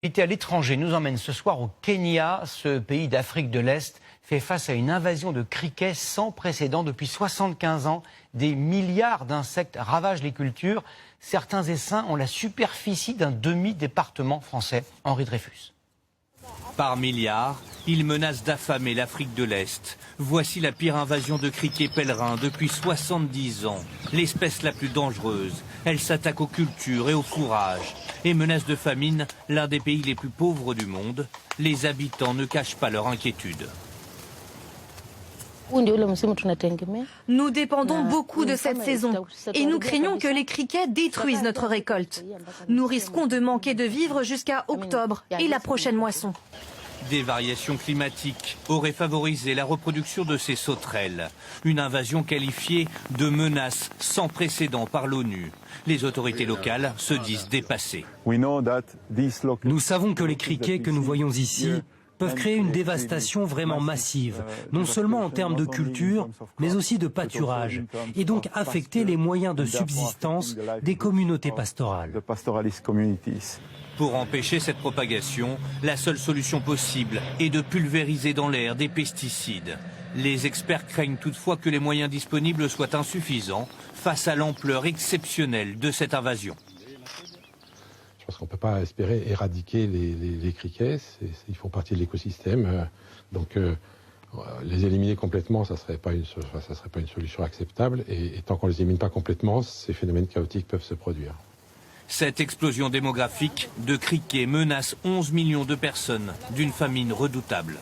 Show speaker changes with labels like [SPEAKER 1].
[SPEAKER 1] À l'étranger nous emmène ce soir au Kenya. Ce pays d'Afrique de l'Est fait face à une invasion de criquets sans précédent. Depuis 75 ans, des milliards d'insectes ravagent les cultures. Certains essaims ont la superficie d'un demi-département français. Henri Dreyfus.
[SPEAKER 2] Par milliards, ils menacent d'affamer l'Afrique de l'Est. Voici la pire invasion de criquets pèlerins depuis 70 ans. L'espèce la plus dangereuse. Elle s'attaque aux cultures et au fourrage et menace de famine l'un des pays les plus pauvres du monde. Les habitants ne cachent pas leur inquiétude.
[SPEAKER 3] Nous dépendons beaucoup de cette saison et nous craignons que les criquets détruisent notre récolte. Nous risquons de manquer de vivres jusqu'à octobre et la prochaine moisson.
[SPEAKER 2] Des variations climatiques auraient favorisé la reproduction de ces sauterelles. Une invasion qualifiée de menace sans précédent par l'ONU. Les autorités locales se disent dépassées.
[SPEAKER 4] Nous savons que les criquets que nous voyons ici peuvent créer une dévastation vraiment massive, non seulement en termes de culture, mais aussi de pâturage, et donc affecter les moyens de subsistance des communautés pastorales.
[SPEAKER 2] Pour empêcher cette propagation, la seule solution possible est de pulvériser dans l'air des pesticides. Les experts craignent toutefois que les moyens disponibles soient insuffisants face à l'ampleur exceptionnelle de cette invasion.
[SPEAKER 5] Je pense qu'on ne peut pas espérer éradiquer les criquets, ils font partie de l'écosystème. Donc les éliminer complètement, ça ne serait pas une solution acceptable. Et tant qu'on ne les élimine pas complètement, ces phénomènes chaotiques peuvent se produire.
[SPEAKER 2] Cette explosion démographique de criquets menace 11 millions de personnes d'une famine redoutable.